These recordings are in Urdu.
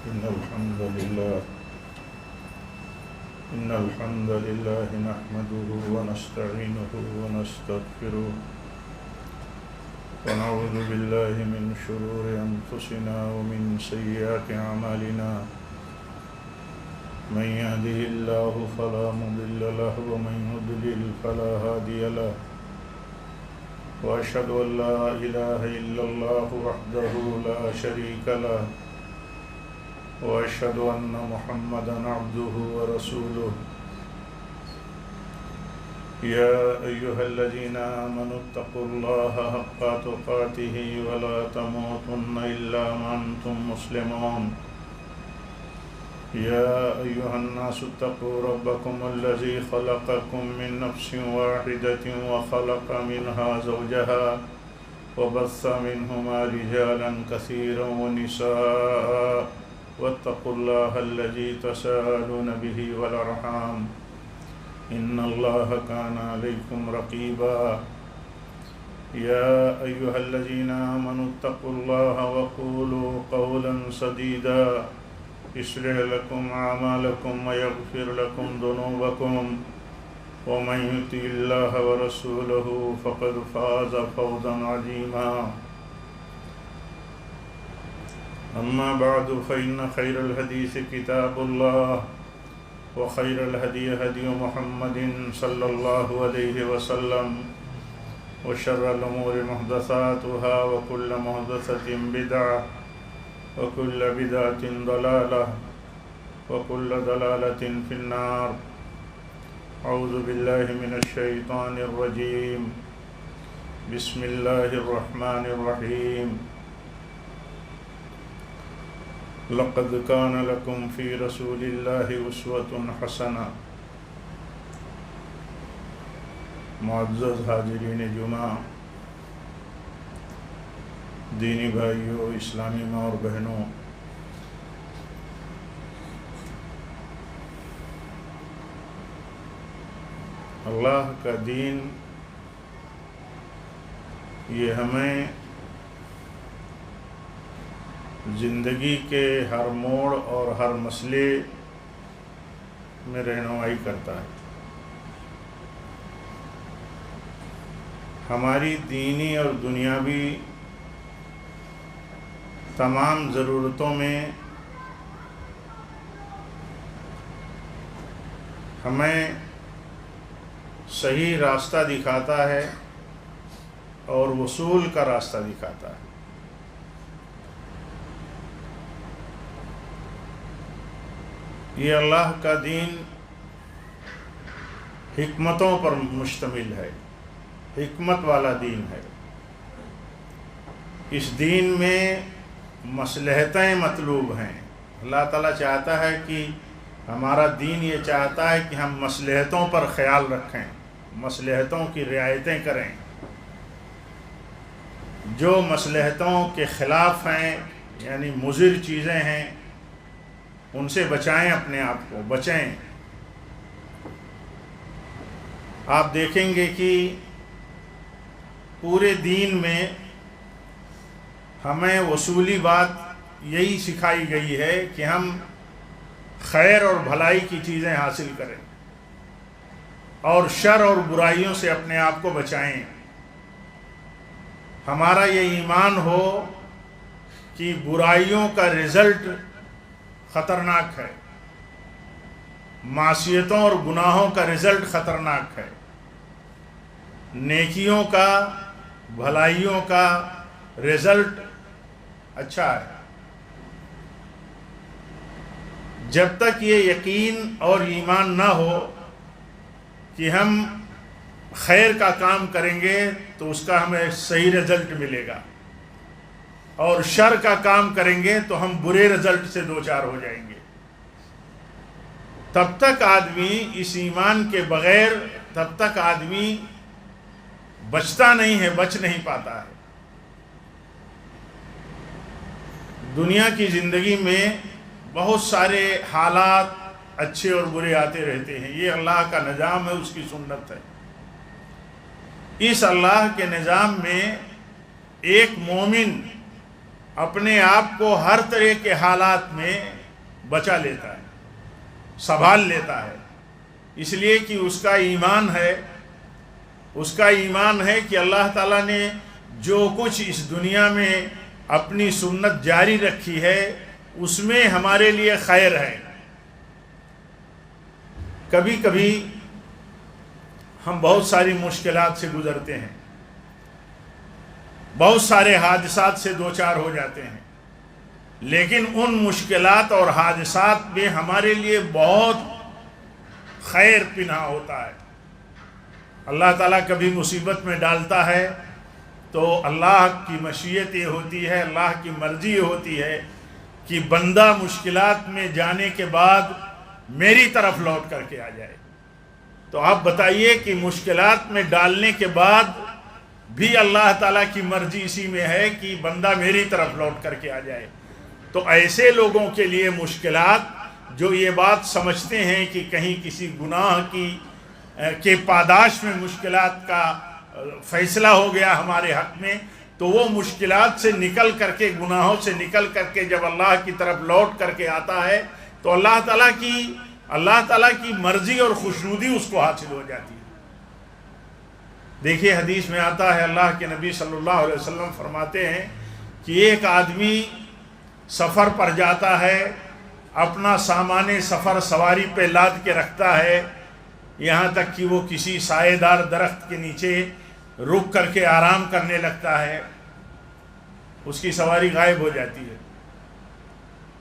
إن الحمد لله نحمده ونستعينه ونستغفره ونعوذ بالله من شرور أنفسنا ومن سيئات أعمالنا من يهده الله فلا مضل له ومن يضلل فلا هادي له وأشهد أن لا إله إلا الله وحده لا شريك له وأشهد أن محمدًا عبده ورسوله يا أيها الذين آمنوا اتقوا الله حق تقاته ولا تموتن إلا وأنتم مسلمون يا أيها الناس اتقوا ربكم الذي خلقكم من نفس واحدة وخلق منها زوجها وبث منهما رجالا كثيرا ونساء واتقوا الله الذي تساءلون به والأرحام إن الله كان عليكم رقيبا يا أيها الذين آمنوا اتقوا الله وقولوا قولا سديدا يصلح لكم أعمالكم ويغفر لكم ذنوبكم ومن يطع الله ورسوله فقد فاز فوزا عظيما أما بعد فإن خير الحديث كتاب الله وخير الهدي هدي محمد صلى الله عليه وسلم وشر الأمور محدثاتها وكل محدثة بدعة وكل بدعة ضلالة وكل ضلالة في النار أعوذ بالله من الشيطان الرجيم بسم الله الرحمن الرحيم لقد كان لكم في رسول الله أسوة حسنة معزز حاضرین جمعہ، دینی بھائیوں، اسلامی ماں اور بہنوں، اللہ کا دین یہ ہمیں زندگی کے ہر موڑ اور ہر مسئلے میں رہنمائی کرتا ہے۔ ہماری دینی اور دنیاوی تمام ضرورتوں میں ہمیں صحیح راستہ دکھاتا ہے اور وصول کا راستہ دکھاتا ہے۔ یہ اللہ کا دین حکمتوں پر مشتمل ہے، حکمت والا دین ہے۔ اس دین میں مصلحتیں مطلوب ہیں۔ اللہ تعالیٰ چاہتا ہے کہ ہمارا دین یہ چاہتا ہے کہ ہم مصلحتوں پر خیال رکھیں، مصلحتوں کی رعایتیں کریں۔ جو مصلحتوں کے خلاف ہیں، یعنی مضر چیزیں ہیں، ان سے بچائیں، اپنے آپ کو بچیں۔ آپ دیکھیں گے کہ پورے دین میں ہمیں اصولی بات یہی سکھائی گئی ہے کہ ہم خیر اور بھلائی کی چیزیں حاصل کریں اور شر اور برائیوں سے اپنے آپ کو بچائیں۔ ہمارا یہ ایمان ہو کہ برائیوں کا رزلٹ خطرناک ہے، معصیتوں اور گناہوں کا رزلٹ خطرناک ہے، نیکیوں کا، بھلائیوں کا رزلٹ اچھا ہے۔ جب تک یہ یقین اور ایمان نہ ہو کہ ہم خیر کا کام کریں گے تو اس کا ہمیں صحیح رزلٹ ملے گا، اور شر کا کام کریں گے تو ہم برے رزلٹ سے دوچار ہو جائیں گے۔ تب تک آدمی اس ایمان کے بغیر، تب تک آدمی بچتا نہیں ہے، بچ نہیں پاتا ہے۔ دنیا کی زندگی میں بہت سارے حالات اچھے اور برے آتے رہتے ہیں، یہ اللہ کا نظام ہے، اس کی سنت ہے۔ اس اللہ کے نظام میں ایک مومن اپنے آپ کو ہر طرح کے حالات میں بچا لیتا ہے، سنبھال لیتا ہے، اس لیے کہ اس کا ایمان ہے کہ اللہ تعالیٰ نے جو کچھ اس دنیا میں اپنی سنت جاری رکھی ہے اس میں ہمارے لیے خیر ہے۔ کبھی کبھی ہم بہت ساری مشکلات سے گزرتے ہیں، بہت سارے حادثات سے دوچار ہو جاتے ہیں، لیکن ان مشکلات اور حادثات میں ہمارے لیے بہت خیر پنہا ہوتا ہے۔ اللہ تعالیٰ کبھی مصیبت میں ڈالتا ہے تو اللہ کی مشیت یہ ہوتی ہے، اللہ کی مرضی یہ ہوتی ہے کہ بندہ مشکلات میں جانے کے بعد میری طرف لوٹ کر کے آ جائے۔ تو آپ بتائیے کہ مشکلات میں ڈالنے کے بعد بھی اللہ تعالیٰ کی مرضی اسی میں ہے کہ بندہ میری طرف لوٹ کر کے آ جائے۔ تو ایسے لوگوں کے لیے مشکلات جو یہ بات سمجھتے ہیں کہ کہیں کسی گناہ کے پاداش میں مشکلات کا فیصلہ ہو گیا ہمارے حق میں، تو وہ مشکلات سے نکل کر کے، گناہوں سے نکل کر کے جب اللہ کی طرف لوٹ کر کے آتا ہے تو اللہ تعالیٰ کی مرضی اور خوشنودی اس کو حاصل ہو جاتی ہے۔ دیکھیے حدیث میں آتا ہے، اللہ کے نبی صلی اللہ علیہ وسلم فرماتے ہیں کہ ایک آدمی سفر پر جاتا ہے، اپنا سامان سفر سواری پہ لاد کے رکھتا ہے، یہاں تک کہ وہ کسی سائے دار درخت کے نیچے رک کر کے آرام کرنے لگتا ہے، اس کی سواری غائب ہو جاتی ہے،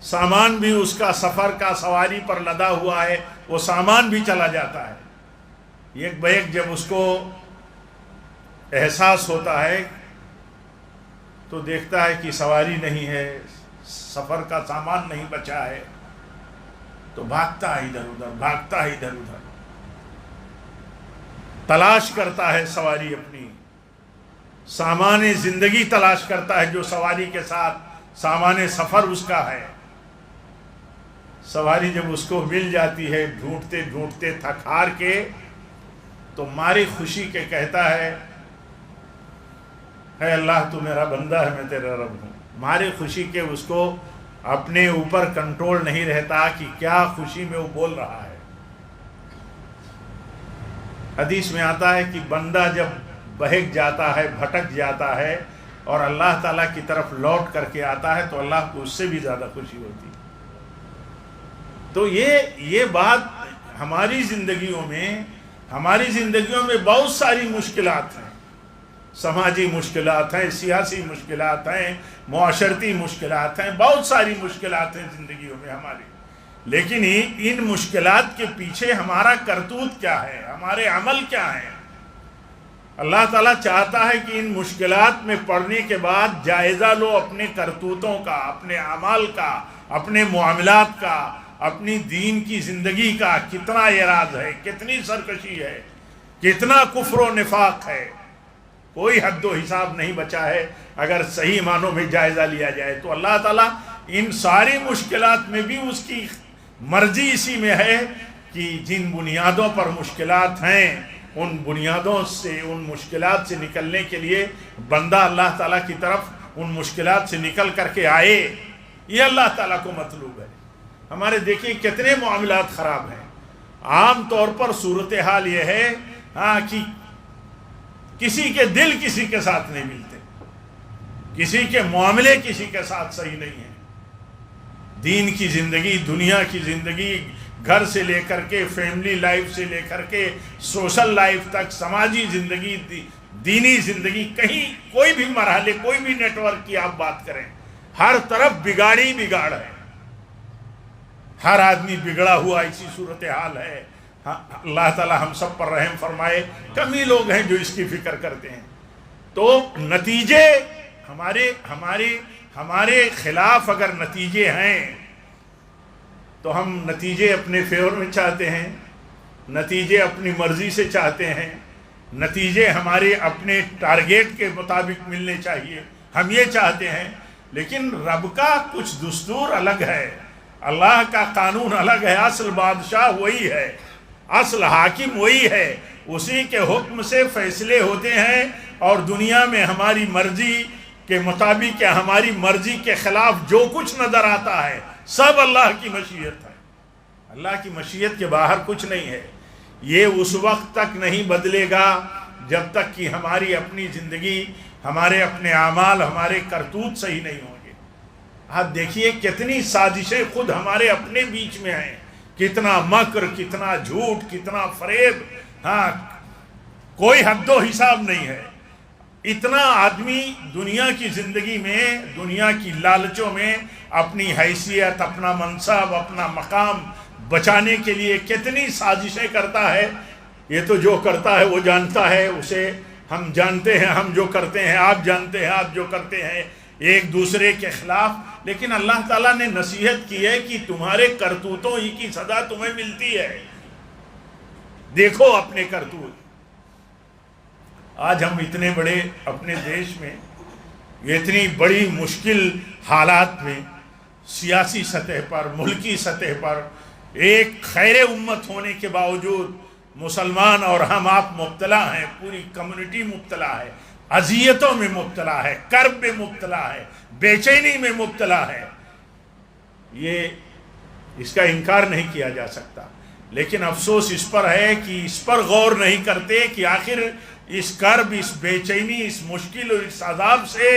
سامان بھی اس کا سفر کا سواری پر لدا ہوا ہے، وہ سامان بھی چلا جاتا ہے۔ ایک بیک جب اس کو احساس ہوتا ہے تو دیکھتا ہے کہ سواری نہیں ہے، سفر کا سامان نہیں بچا ہے، تو بھاگتا ہے ادھر ادھر، تلاش کرتا ہے سواری، اپنی سامان زندگی تلاش کرتا ہے جو سواری کے ساتھ سامان سفر اس کا ہے۔ سواری جب اس کو مل جاتی ہے ڈھونڈتے ڈھونڈتے تھک ہار کے، تو ماری خوشی کے کہتا ہے، اے اللہ تو میرا بندہ ہے، میں تیرا رب ہوں۔ ماری خوشی کے اس کو اپنے اوپر کنٹرول نہیں رہتا کہ کیا خوشی میں وہ بول رہا ہے۔ حدیث میں آتا ہے کہ بندہ جب بہک جاتا ہے، بھٹک جاتا ہے اور اللہ تعالیٰ کی طرف لوٹ کر کے آتا ہے تو اللہ کو اس سے بھی زیادہ خوشی ہوتی ہے۔ تو یہ بات ہماری زندگیوں میں بہت ساری مشکلات ہیں، سماجی مشکلات ہیں، سیاسی مشکلات ہیں، معاشرتی مشکلات ہیں، بہت ساری مشکلات ہیں زندگیوں میں ہماری، لیکن ان مشکلات کے پیچھے ہمارا کرتوت کیا ہے، ہمارے عمل کیا ہیں۔ اللہ تعالیٰ چاہتا ہے کہ ان مشکلات میں پڑنے کے بعد جائزہ لو اپنے کرتوتوں کا، اپنے اعمال کا، اپنے معاملات کا، اپنی دین کی زندگی کا، کتنا اعراض ہے، کتنی سرکشی ہے، کتنا کفر و نفاق ہے، کوئی حد و حساب نہیں بچا ہے اگر صحیح معنوں میں جائزہ لیا جائے۔ تو اللہ تعالیٰ ان ساری مشکلات میں بھی اس کی مرضی اسی میں ہے کہ جن بنیادوں پر مشکلات ہیں ان بنیادوں سے، ان مشکلات سے نکلنے کے لیے بندہ اللہ تعالیٰ کی طرف ان مشکلات سے نکل کر کے آئے، یہ اللہ تعالیٰ کو مطلوب ہے۔ ہمارے دیکھیں کتنے معاملات خراب ہیں، عام طور پر صورتحال یہ ہے کہ کسی کے دل کسی کے ساتھ نہیں ملتے، کسی کے معاملے کسی کے ساتھ صحیح نہیں ہیں، دین کی زندگی، دنیا کی زندگی، گھر سے لے کر کے فیملی لائف سے لے کر کے سوشل لائف تک، سماجی زندگی، دینی زندگی، کہیں کوئی بھی مرحلے، کوئی بھی نیٹ ورک کی آپ بات کریں، ہر طرف بگاڑی بگاڑ ہے، ہر آدمی بگڑا ہوا اسی صورتحال ہے۔ اللہ تعالی ہم سب پر رحم فرمائے، کم ہی لوگ ہیں جو اس کی فکر کرتے ہیں۔ تو نتیجے ہمارے خلاف اگر نتیجے ہیں تو ہم نتیجے اپنے فیور میں چاہتے ہیں، نتیجے اپنی مرضی سے چاہتے ہیں، نتیجے ہمارے اپنے ٹارگیٹ کے مطابق ملنے چاہیے، ہم یہ چاہتے ہیں۔ لیکن رب کا کچھ دستور الگ ہے، اللہ کا قانون الگ ہے، اصل بادشاہ وہی ہے، اصل حاکم وہی ہے، اسی کے حکم سے فیصلے ہوتے ہیں، اور دنیا میں ہماری مرضی کے مطابق یا ہماری مرضی کے خلاف جو کچھ نظر آتا ہے سب اللہ کی مشیت ہے. اللہ کی مشیت کے باہر کچھ نہیں ہے. یہ اس وقت تک نہیں بدلے گا جب تک کہ ہماری اپنی زندگی، ہمارے اپنے اعمال، ہمارے کرتوت صحیح نہیں ہوں گے. آپ دیکھیے کتنی سازشیں خود ہمارے اپنے بیچ میں ہیں، کتنا مکر، کتنا جھوٹ، کتنا فریب. ہاں، کوئی حد و حساب نہیں ہے. اتنا آدمی دنیا کی زندگی میں، دنیا کی لالچوں میں اپنی حیثیت، اپنا منصب، اپنا مقام بچانے کے لیے کتنی سازشیں کرتا ہے. یہ تو جو کرتا ہے وہ جانتا ہے، اسے ہم جانتے ہیں، ہم جو کرتے ہیں آپ جانتے ہیں، آپ جو کرتے ہیں ایک دوسرے کے خلاف. لیکن اللہ تعالیٰ نے نصیحت کی ہے کہ تمہارے کرتوتوں ہی کی سزا تمہیں ملتی ہے. دیکھو اپنے کرتوت. آج ہم اتنے بڑے اپنے دیش میں اتنی بڑی مشکل حالات میں سیاسی سطح پر، ملکی سطح پر ایک خیر امت ہونے کے باوجود مسلمان اور ہم آپ مبتلا ہیں، پوری کمیونٹی مبتلا ہے، اذیتوں میں مبتلا ہے، کرب میں مبتلا ہے، بے چینی میں مبتلا ہے. یہ اس کا انکار نہیں کیا جا سکتا. لیکن افسوس اس پر ہے کہ اس پر غور نہیں کرتے کہ آخر اس کرب، اس بے چینی، اس مشکل اور اس عذاب سے،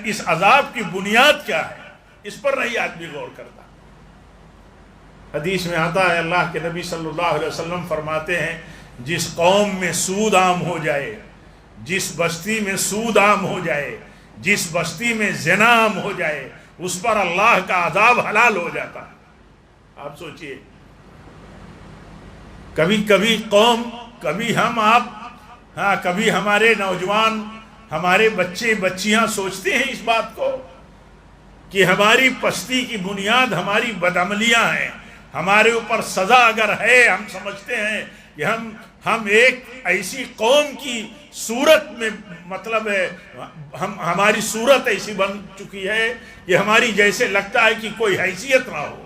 اس عذاب کی بنیاد کیا ہے، اس پر نہیں آدمی غور کرتا. حدیث میں آتا ہے، اللہ کے نبی صلی اللہ علیہ وسلم فرماتے ہیں، جس قوم میں سود عام ہو جائے، جس بستی میں سود عام ہو جائے، جس بستی میں زنا عام ہو جائے، اس پر اللہ کا عذاب حلال ہو جاتا ہے. آپ سوچئے، کبھی قوم، کبھی ہم آپ، کبھی ہمارے نوجوان، ہمارے بچے بچیاں سوچتے ہیں اس بات کو کہ ہماری پستی کی بنیاد ہماری بدعملیاں ہیں. ہمارے اوپر سزا اگر ہے، ہم سمجھتے ہیں کہ ہم ایک ایسی قوم کی صورت میں، مطلب ہے ہماری صورت ایسی بن چکی ہے کہ ہماری جیسے لگتا ہے کہ کوئی حیثیت نہ ہو.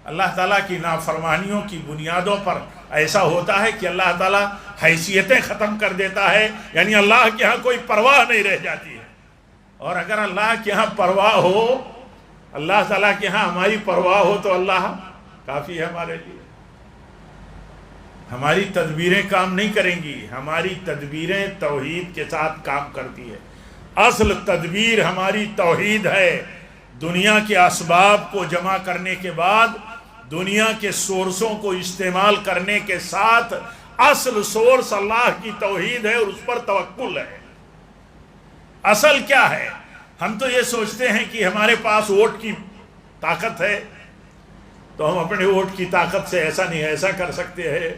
اللہ تعالیٰ کی نافرمانیوں کی بنیادوں پر ایسا ہوتا ہے کہ اللہ تعالیٰ حیثیتیں ختم کر دیتا ہے. یعنی اللہ کے ہاں کوئی پرواہ نہیں رہ جاتی ہے. اور اگر اللہ کے ہاں پرواہ ہو، اللہ تعالیٰ کے ہاں ہماری پرواہ ہو تو اللہ کافی ہے ہمارے لیے. ہماری تدبیریں کام نہیں کریں گی، ہماری تدبیریں توحید کے ساتھ کام کرتی ہے. اصل تدبیر ہماری توحید ہے. دنیا کے اسباب کو جمع کرنے کے بعد، دنیا کے سورسوں کو استعمال کرنے کے ساتھ، اصل سورس اللہ کی توحید ہے اور اس پر توکل ہے. اصل کیا ہے؟ ہم تو یہ سوچتے ہیں کہ ہمارے پاس ووٹ کی طاقت ہے تو ہم اپنے ووٹ کی طاقت سے ایسا نہیں ایسا کر سکتے ہیں.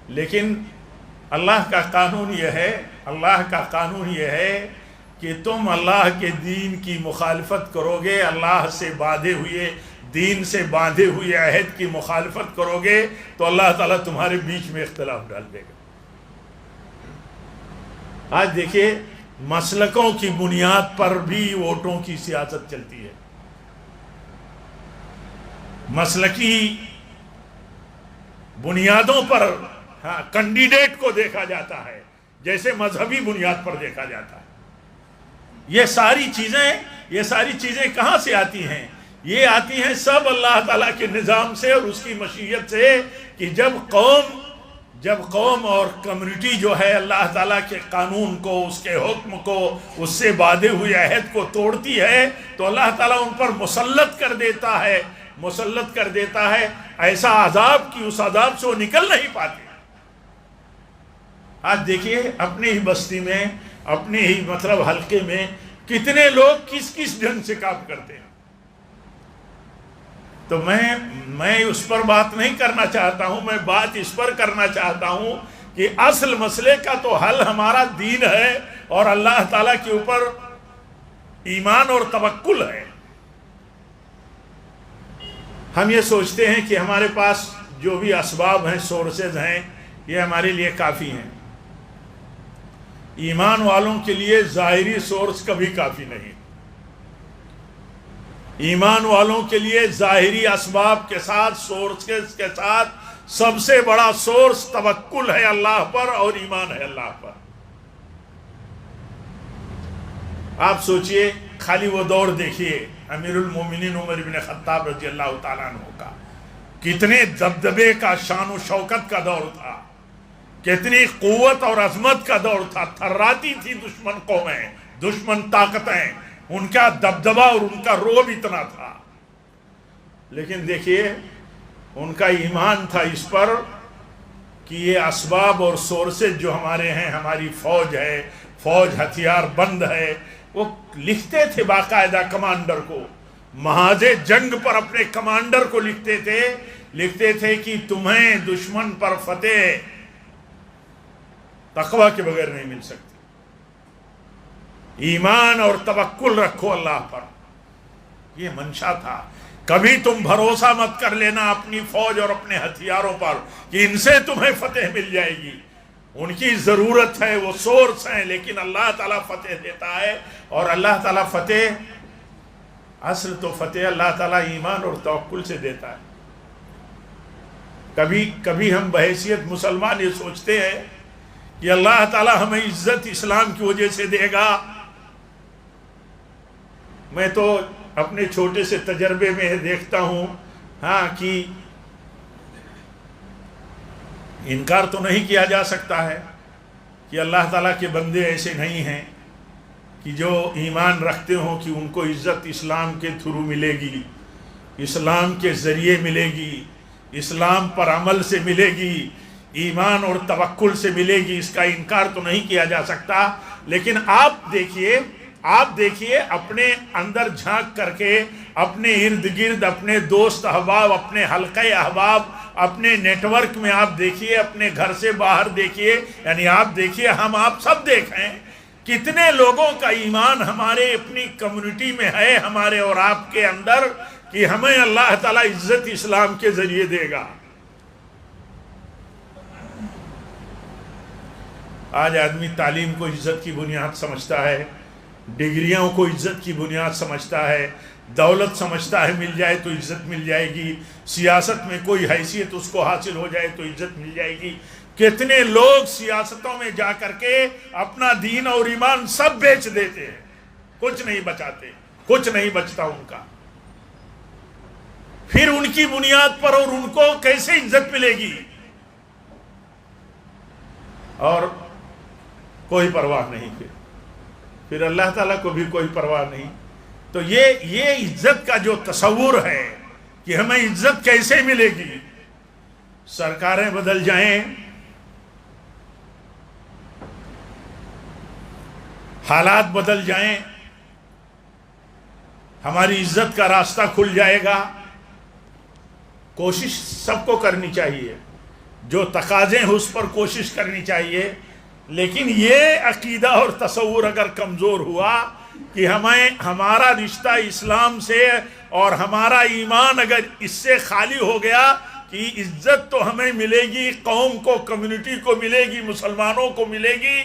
لیکن اللہ کا قانون یہ ہے، اللہ کا قانون یہ ہے کہ تم اللہ کے دین کی مخالفت کرو گے، اللہ سے باندھے ہوئے دین سے باندھے ہوئے عہد کی مخالفت کرو گے تو اللہ تعالیٰ تمہارے بیچ میں اختلاف ڈال دے گا. آج دیکھیے مسلکوں کی بنیاد پر بھی ووٹوں کی سیاست چلتی ہے. مسلکی بنیادوں پر کینڈیڈیٹ کو دیکھا جاتا ہے جیسے مذہبی بنیاد پر دیکھا جاتا ہے. یہ ساری چیزیں کہاں سے آتی ہیں؟ یہ آتی ہیں سب اللہ تعالیٰ کے نظام سے اور اس کی مشیت سے کہ جب قوم اور کمیونٹی جو ہے اللہ تعالیٰ کے قانون کو، اس کے حکم کو، اس سے باندھے ہوئے عہد کو توڑتی ہے تو اللہ تعالیٰ ان پر مسلط کر دیتا ہے ایسا عذاب کہ اس عذاب سے وہ نکل نہیں پاتے. آج دیکھیے اپنی ہی بستی میں، اپنے ہی حلقے میں کتنے لوگ کس ڈھنگ سے کام کرتے ہیں. تو میں اس پر بات نہیں کرنا چاہتا ہوں، میں بات اس پر کرنا چاہتا ہوں کہ اصل مسئلے کا تو حل ہمارا دین ہے اور اللہ تعالیٰ کے اوپر ایمان اور توکل ہے. ہم یہ سوچتے ہیں کہ ہمارے پاس جو بھی اسباب ہیں، سورسز ہیں، یہ ہمارے لیے کافی ہیں. ایمان والوں کے لیے ظاہری سورس کبھی کافی نہیں. ایمان والوں کے لیے ظاہری اسباب کے ساتھ، سورسز کے ساتھ سب سے بڑا سورس توکل ہے اللہ پر اور ایمان ہے اللہ پر. آپ سوچئے، خالی وہ دور دیکھیے امیر المومنین عمر بن خطاب رضی اللہ تعالیٰ عنہ کا، کتنے دبدبے کا، شان و شوکت کا دور تھا، کتنی قوت اور عظمت کا دور تھا، تھراتی تھی دشمن قومیں، دشمن طاقتیں، ان کا دبدبا اور ان کا رعب اتنا تھا. لیکن دیکھیے ان کا ایمان تھا اس پر کہ یہ اسباب اور سورسز جو ہمارے ہیں، ہماری فوج ہے، فوج ہتھیار بند ہے. وہ لکھتے تھے باقاعدہ کمانڈر کو، محاذ جنگ پر اپنے کمانڈر کو لکھتے تھے کہ تمہیں دشمن پر فتح تقوی کے بغیر نہیں مل سکتی. ایمان اور توکل رکھو اللہ پر، یہ منشا تھا. کبھی تم بھروسہ مت کر لینا اپنی فوج اور اپنے ہتھیاروں پر کہ ان سے تمہیں فتح مل جائے گی. ان کی ضرورت ہے، وہ سورس ہیں، لیکن اللہ تعالیٰ فتح دیتا ہے. اور اللہ تعالیٰ فتح، اصل تو فتح اللہ تعالیٰ ایمان اور توکل سے دیتا ہے. کبھی ہم بحیثیت مسلمان یہ سوچتے ہیں کہ اللہ تعالیٰ ہمیں عزت اسلام کی وجہ سے دے گا. میں تو اپنے چھوٹے سے تجربے میں دیکھتا ہوں کہ انکار تو نہیں کیا جا سکتا ہے کہ اللہ تعالیٰ کے بندے ایسے نہیں ہیں کہ جو ایمان رکھتے ہوں کہ ان کو عزت اسلام کے تھرو ملے گی، اسلام کے ذریعے ملے گی، اسلام پر عمل سے ملے گی، ایمان اور توکل سے ملے گی. اس کا انکار تو نہیں کیا جا سکتا. لیکن آپ دیکھیے اپنے اندر جھانک کر کے، اپنے ارد گرد، اپنے دوست احباب، اپنے حلقہ احباب، اپنے نیٹ ورک میں آپ دیکھیے، اپنے گھر سے باہر دیکھیے، یعنی آپ دیکھیے، ہم آپ سب دیکھیں کتنے لوگوں کا ایمان ہمارے اپنی کمیونٹی میں ہے، ہمارے اور آپ کے اندر، کہ ہمیں اللہ تعالیٰ عزت اسلام کے ذریعے دے گا. آج آدمی تعلیم کو عزت کی بنیاد سمجھتا ہے، ڈگریوں کو عزت کی بنیاد سمجھتا ہے، دولت سمجھتا ہے مل جائے تو عزت مل جائے گی، سیاست میں کوئی حیثیت اس کو حاصل ہو جائے تو عزت مل جائے گی. کتنے لوگ سیاستوں میں جا کر کے اپنا دین اور ایمان سب بیچ دیتے ہیں، کچھ نہیں بچاتے، کچھ نہیں بچتا ان کا. پھر ان کی بنیاد پر اور ان کو کیسے عزت ملے گی؟ اور کوئی پرواہ نہیں. پھر اللہ تعالیٰ کو بھی کوئی پرواہ نہیں. تو یہ عزت کا جو تصور ہے کہ ہمیں عزت کیسے ملے گی، سرکاریں بدل جائیں، حالات بدل جائیں، ہماری عزت کا راستہ کھل جائے گا. کوشش سب کو کرنی چاہیے، جو تقاضے ہیں اس پر کوشش کرنی چاہیے. لیکن یہ عقیدہ اور تصور اگر کمزور ہوا کہ ہمارا رشتہ اسلام سے اور ہمارا ایمان اگر اس سے خالی ہو گیا کہ عزت تو ہمیں ملے گی، قوم کو، کمیونٹی کو ملے گی، مسلمانوں کو ملے گی،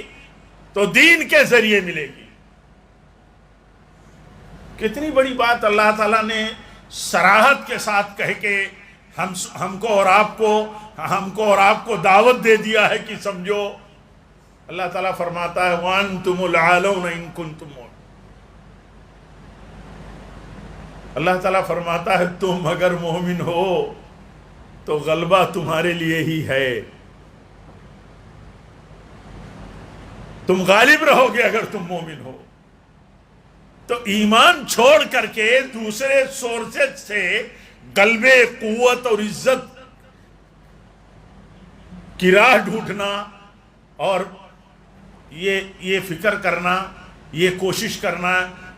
تو دین کے ذریعے ملے گی. کتنی بڑی بات اللہ تعالیٰ نے صراحت کے ساتھ کہہ کے ہم کو اور آپ کو دعوت دے دیا ہے کہ سمجھو. اللہ تعالیٰ فرماتا ہے وَأَنْتُمُ الْعَالَوْنَ إِن كُنْتُمْ مُؤْمِنِينَ. اللہ تعالیٰ فرماتا ہے تم اگر مومن ہو تو غلبہ تمہارے لیے ہی ہے، تم غالب رہو گے اگر تم مومن ہو. تو ایمان چھوڑ کر کے دوسرے سورسز سے غلبے، قوت اور عزت کی راہ ڈھونڈنا اور یہ فکر کرنا، یہ کوشش کرنا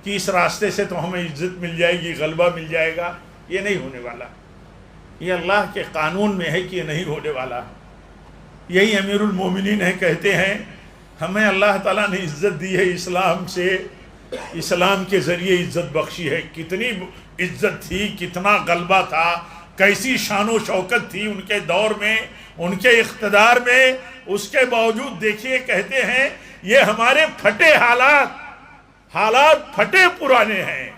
کہ اس راستے سے تو ہمیں عزت مل جائے گی، غلبہ مل جائے گا، یہ نہیں ہونے والا. یہ اللہ کے قانون میں ہے کہ یہ نہیں ہونے والا. یہی امیر المومنین ہے، کہتے ہیں ہمیں اللہ تعالیٰ نے عزت دی ہے اسلام سے، اسلام کے ذریعے عزت بخشی ہے. کتنی عزت تھی، کتنا غلبہ تھا، کیسی شان و شوکت تھی ان کے دور میں، ان کے اقتدار میں. اس کے باوجود دیکھیے کہتے ہیں یہ ہمارے پھٹے حالات پھٹے پرانے ہیں،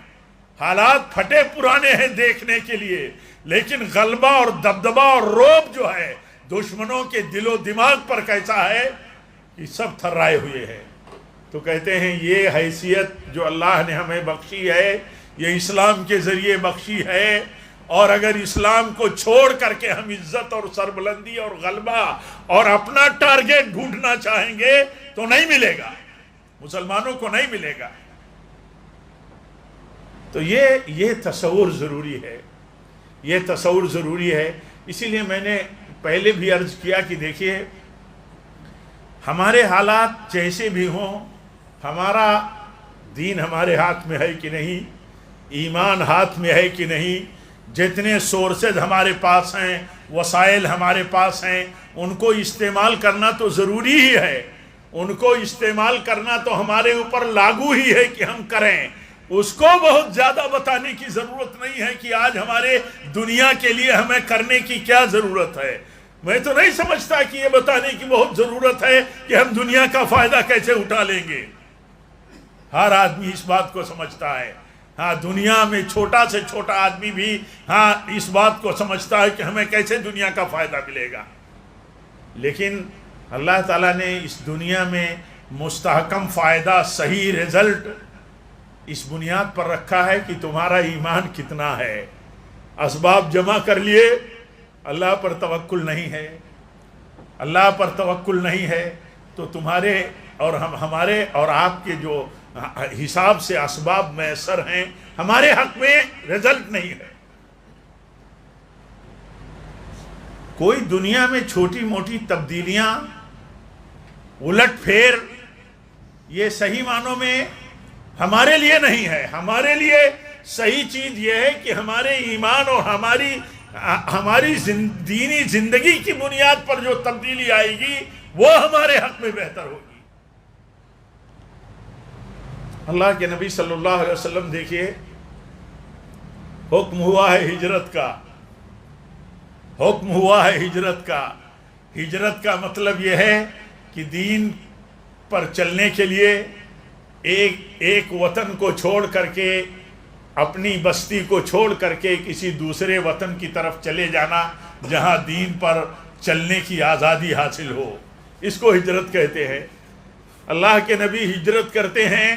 حالات پھٹے پرانے ہیں دیکھنے کے لیے، لیکن غلبہ اور دبدبہ اور رعب جو ہے دشمنوں کے دل و دماغ پر کیسا ہے کہ سب تھرائے ہوئے ہیں، تو کہتے ہیں یہ حیثیت جو اللہ نے ہمیں بخشی ہے یہ اسلام کے ذریعے بخشی ہے، اور اگر اسلام کو چھوڑ کر کے ہم عزت اور سربلندی اور غلبہ اور اپنا ٹارگیٹ ڈھونڈنا چاہیں گے تو نہیں ملے گا، مسلمانوں کو نہیں ملے گا۔ تو یہ تصور ضروری ہے، یہ تصور ضروری ہے۔ اسی لیے میں نے پہلے بھی عرض کیا کہ دیکھیے ہمارے حالات جیسے بھی ہوں، ہمارا دین ہمارے ہاتھ میں ہے کہ نہیں، ایمان ہاتھ میں ہے کہ نہیں، جتنے سورسز ہمارے پاس ہیں، وسائل ہمارے پاس ہیں، ان کو استعمال کرنا تو ضروری ہی ہے، ان کو استعمال کرنا تو ہمارے اوپر لاگو ہی ہے کہ ہم کریں۔ اس کو بہت زیادہ بتانے کی ضرورت نہیں ہے کہ آج ہمارے دنیا کے لیے ہمیں کرنے کی کیا ضرورت ہے۔ میں تو نہیں سمجھتا کہ یہ بتانے کی بہت ضرورت ہے کہ ہم دنیا کا فائدہ کیسے اٹھا لیں گے۔ ہر آدمی اس بات کو سمجھتا ہے، ہاں دنیا میں چھوٹا سے چھوٹا آدمی بھی ہاں اس بات کو سمجھتا ہے کہ ہمیں کیسے دنیا کا فائدہ ملے گا۔ لیکن اللہ تعالیٰ نے اس دنیا میں مستحکم فائدہ، صحیح رزلٹ اس بنیاد پر رکھا ہے کہ تمہارا ایمان کتنا ہے۔ اسباب جمع کر لیے، اللہ پر توکل نہیں ہے، اللہ پر توکل نہیں ہے تو تمہارے اور ہمارے اور آپ کے جو حساب سے اسباب میسر ہیں ہمارے حق میں رزلٹ نہیں ہے۔ کوئی دنیا میں چھوٹی موٹی تبدیلیاں، الٹ پھیر، یہ صحیح معنوں میں ہمارے لیے نہیں ہے۔ ہمارے لیے صحیح چیز یہ ہے کہ ہمارے ایمان اور ہماری دینی زندگی کی بنیاد پر جو تبدیلی آئے گی وہ ہمارے حق میں بہتر ہوگی۔ اللہ کے نبی صلی اللہ علیہ وسلم دیکھیے، حکم ہوا ہے ہجرت کا، حکم ہوا ہے ہجرت کا۔ ہجرت کا مطلب یہ ہے کہ دین پر چلنے کے لیے ایک وطن کو چھوڑ کر کے، اپنی بستی کو چھوڑ کر کے کسی دوسرے وطن کی طرف چلے جانا جہاں دین پر چلنے کی آزادی حاصل ہو، اس کو ہجرت کہتے ہیں۔ اللہ کے نبی ہجرت کرتے ہیں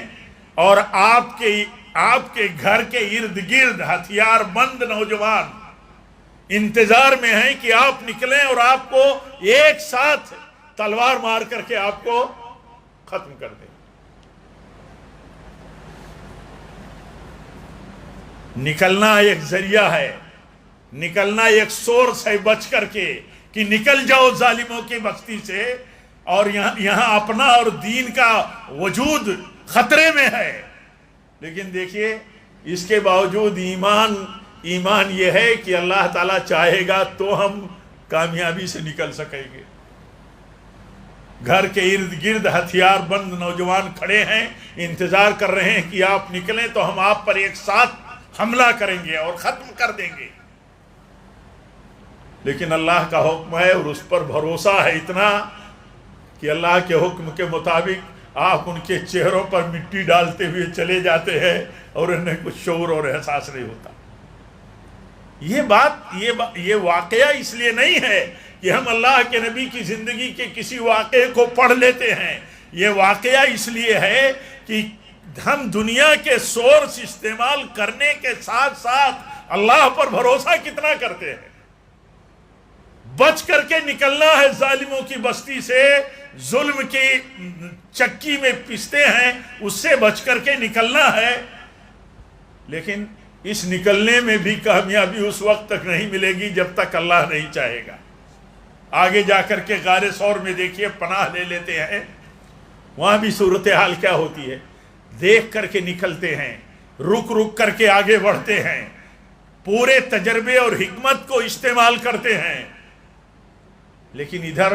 اور آپ کے گھر کے ارد گرد ہتھیار بند نوجوان انتظار میں ہیں کہ آپ نکلیں اور آپ کو ایک ساتھ تلوار مار کر کے آپ کو ختم کر دیں۔ نکلنا ایک ذریعہ ہے، نکلنا ایک سورس ہے بچ کر کے کہ نکل جاؤ ظالموں کی بستی سے، اور یہاں اپنا اور دین کا وجود خطرے میں ہے۔ لیکن دیکھیے اس کے باوجود ایمان یہ ہے کہ اللہ تعالیٰ چاہے گا تو ہم کامیابی سے نکل سکیں گے۔ گھر کے ارد گرد ہتھیار بند نوجوان کھڑے ہیں، انتظار کر رہے ہیں کہ آپ نکلیں تو ہم آپ پر ایک ساتھ حملہ کریں گے اور ختم کر دیں گے۔ لیکن اللہ کا حکم ہے اور اس پر بھروسہ ہے اتنا کہ اللہ کے حکم کے مطابق آپ ان کے چہروں پر مٹی ڈالتے ہوئے چلے جاتے ہیں اور انہیں کچھ شعور اور احساس نہیں ہوتا۔ یہ واقعہ اس لیے نہیں ہے کہ ہم اللہ کے نبی کی زندگی کے کسی واقعے کو پڑھ لیتے ہیں، یہ واقعہ اس لیے ہے کہ ہم دنیا کے سورس استعمال کرنے کے ساتھ ساتھ اللہ پر بھروسہ کتنا کرتے ہیں۔ بچ کر کے نکلنا ہے ظالموں کی بستی سے، ظلم کی چکی میں پستے ہیں اس سے بچ کر کے نکلنا ہے۔ لیکن اس نکلنے میں بھی کامیابی اس وقت تک نہیں ملے گی جب تک اللہ نہیں چاہے گا۔ آگے جا کر کے غار ثور میں دیکھیے پناہ لے لیتے ہیں، وہاں بھی صورتحال کیا ہوتی ہے، دیکھ کر کے نکلتے ہیں، رک کر کے آگے بڑھتے ہیں، پورے تجربے اور حکمت کو استعمال کرتے ہیں۔ لیکن ادھر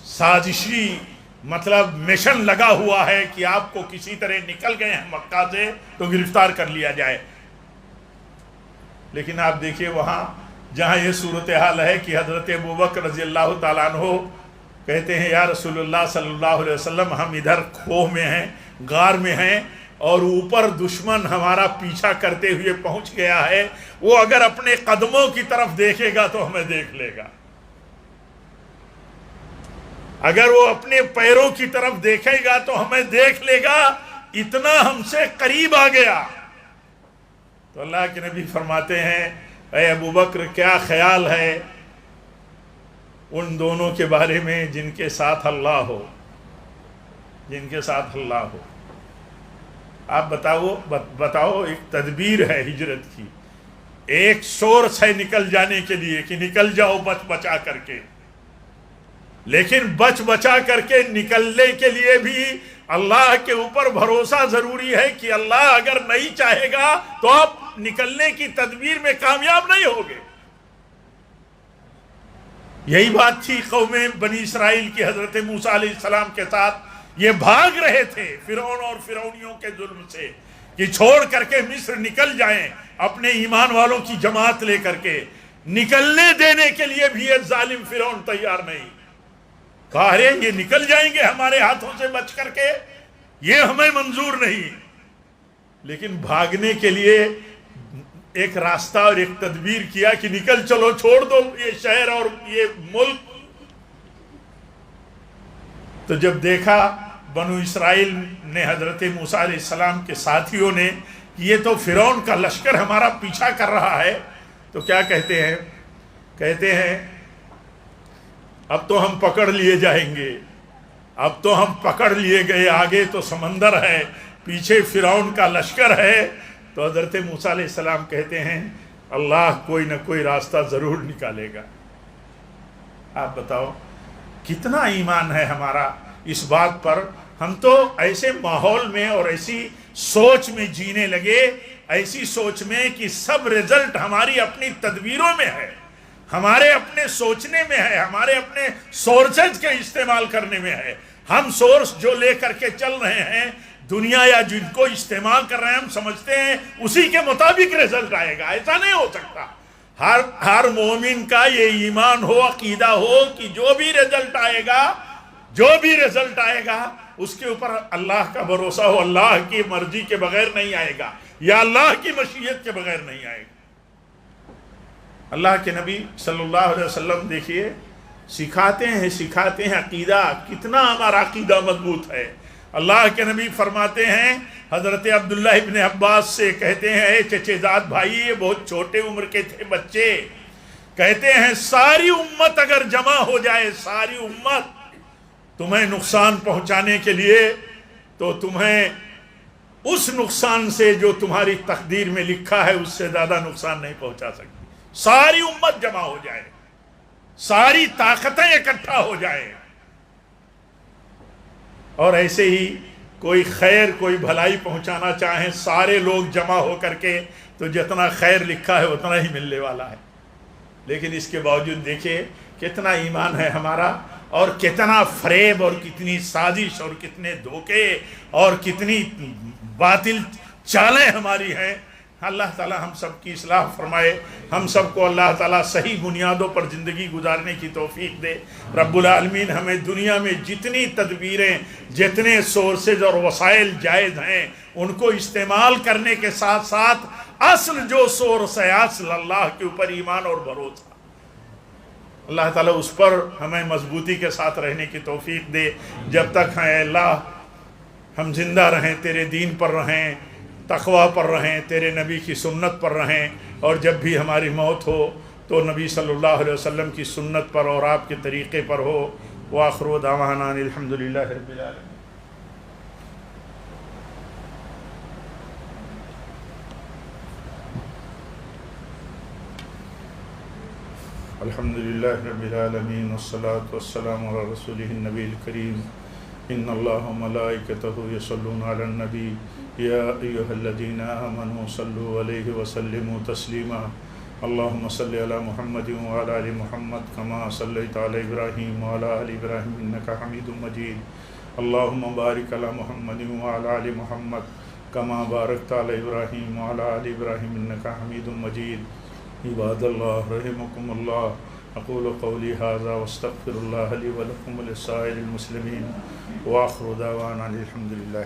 سازشی مطلب مشن لگا ہوا ہے کہ آپ کو کسی طرح نکل گئے ہیں مکہ سے تو گرفتار کر لیا جائے۔ لیکن آپ دیکھیے وہاں جہاں یہ صورتحال ہے کہ حضرت ابوبکر رضی اللہ تعالیٰ عنہ کہتے ہیں یا رسول اللہ صلی اللہ علیہ وسلم، ہم ادھر کھوہ میں ہیں، غار میں ہیں، اور اوپر دشمن ہمارا پیچھا کرتے ہوئے پہنچ گیا ہے، وہ اگر اپنے قدموں کی طرف دیکھے گا تو ہمیں دیکھ لے گا۔ اگر وہ اپنے پیروں کی طرف دیکھے گا تو ہمیں دیکھ لے گا، اتنا ہم سے قریب آ گیا۔ تو اللہ کے نبی فرماتے ہیں اے ابو بکر کیا خیال ہے ان دونوں کے بارے میں جن کے ساتھ اللہ ہو، جن کے ساتھ اللہ ہو۔ آپ بتاؤ ایک تدبیر ہے ہجرت کی، ایک سورس ہے نکل جانے کے لیے کہ نکل جاؤ بچ بچا کر کے، لیکن بچ بچا کر کے نکلنے کے لیے بھی اللہ کے اوپر بھروسہ ضروری ہے کہ اللہ اگر نہیں چاہے گا تو آپ نکلنے کی تدبیر میں کامیاب نہیں ہوگے۔ یہی بات تھی قوم بنی اسرائیل کی حضرت موسیٰ علیہ السلام کے ساتھ، یہ بھاگ رہے تھے فرعون اور فرعونیوں کے ظلم سے کہ چھوڑ کر کے مصر نکل جائیں اپنے ایمان والوں کی جماعت لے کر کے، نکلنے دینے کے لیے بھی یہ ظالم فرعون تیار نہیں، کہا رہے یہ نکل جائیں گے ہمارے ہاتھوں سے بچ کر کے، یہ ہمیں منظور نہیں۔ لیکن بھاگنے کے لیے ایک راستہ اور ایک تدبیر کیا کہ نکل چلو، چھوڑ دو یہ شہر اور یہ ملک۔ تو جب دیکھا بنو اسرائیل نے حضرت موسیٰ علیہ السلام کے ساتھیوں نے کہ یہ تو فرعون کا لشکر ہمارا پیچھا کر رہا ہے، تو کیا کہتے ہیں؟ کہتے ہیں اب تو ہم پکڑ لیے جائیں گے، اب تو ہم پکڑ لیے گئے، آگے تو سمندر ہے، پیچھے فرعون کا لشکر ہے۔ تو حضرت موسیٰ علیہ السلام کہتے ہیں اللہ کوئی نہ کوئی راستہ ضرور نکالے گا۔ آپ بتاؤ کتنا ایمان ہے ہمارا اس بات پر۔ ہم تو ایسے ماحول میں اور ایسی سوچ میں جینے لگے، ایسی سوچ میں کہ سب رزلٹ ہماری اپنی تدبیروں میں ہے، ہمارے اپنے سوچنے میں ہے، ہمارے اپنے سورسز کے استعمال کرنے میں ہے۔ ہم سورس جو لے کر کے چل رہے ہیں دنیا یا جن کو استعمال کر رہے ہیں، ہم سمجھتے ہیں اسی کے مطابق رزلٹ آئے گا، ایسا نہیں ہو سکتا۔ ہر مومن کا یہ ایمان ہو، عقیدہ ہو کہ جو بھی رزلٹ آئے گا اس کے اوپر اللہ کا بھروسہ ہو، اللہ کی مرضی کے بغیر نہیں آئے گا یا اللہ کی مشیت کے بغیر نہیں آئے گا۔ اللہ کے نبی صلی اللہ علیہ وسلم دیکھیے سکھاتے ہیں عقیدہ، کتنا ہمارا عقیدہ مضبوط ہے۔ اللہ کے نبی فرماتے ہیں حضرت عبداللہ ابن عباس سے، کہتے ہیں اے چچے زاد بھائی، یہ بہت چھوٹے عمر کے تھے بچے، کہتے ہیں ساری امت اگر جمع ہو جائے، ساری امت تمہیں نقصان پہنچانے کے لیے، تو تمہیں اس نقصان سے جو تمہاری تقدیر میں لکھا ہے اس سے زیادہ نقصان نہیں پہنچا سکتی۔ ساری امت جمع ہو جائے، ساری طاقتیں اکٹھا ہو جائیں، اور ایسے ہی کوئی خیر کوئی بھلائی پہنچانا چاہیں سارے لوگ جمع ہو کر کے، تو جتنا خیر لکھا ہے اتنا ہی ملنے والا ہے۔ لیکن اس کے باوجود دیکھیں کتنا ایمان ہے ہمارا، اور کتنا فریب اور کتنی سازش اور کتنے دھوکے اور کتنی باطل چالیں ہماری ہیں۔ اللہ تعالی ہم سب کی اصلاح فرمائے، ہم سب کو اللہ تعالی صحیح بنیادوں پر زندگی گزارنے کی توفیق دے۔ رب العالمین ہمیں دنیا میں جتنی تدبیریں، جتنے سورسز اور وسائل جائز ہیں ان کو استعمال کرنے کے ساتھ ساتھ اصل جو سورس ہے، اصل اللہ کے اوپر ایمان اور بھروسہ، اللہ تعالیٰ اس پر ہمیں مضبوطی کے ساتھ رہنے کی توفیق دے۔ جب تک ہیں اللہ ہم زندہ رہیں، تیرے دین پر رہیں، تقوی پر رہیں، تیرے نبی کی سنت پر رہیں، اور جب بھی ہماری موت ہو تو نبی صلی اللہ علیہ وسلم کی سنت پر اور آپ کے طریقے پر ہو۔ وآخر دعوانا الحمدللہ رب العالمین۔ الحمدللہ رب العالمین والصلاة والسلام علی رسولہ النبی الکریم۔ ان اللہ وملائکتہ یصلون علی النبی یا ایہا الذین آمنوا صلوا علیہ وسلموا تسلیما۔ اللہم صلی علی محمد وعلی آل محمد کما صلیت علی ابراہیم وعلی آل ابراہیم انکا حمید مجید۔ اللہم بارک علی محمد وعلی آل محمد کما بارکت علی ابراہیم وعلی آل ابراہیم انکا حمید مجید۔ عباد اللہ رحمکم اللہ، اقول قولی ھذا واستغفر اللہ لی ولکم ولسائر المسلمین، وآخر دعوانا الحمدللہ۔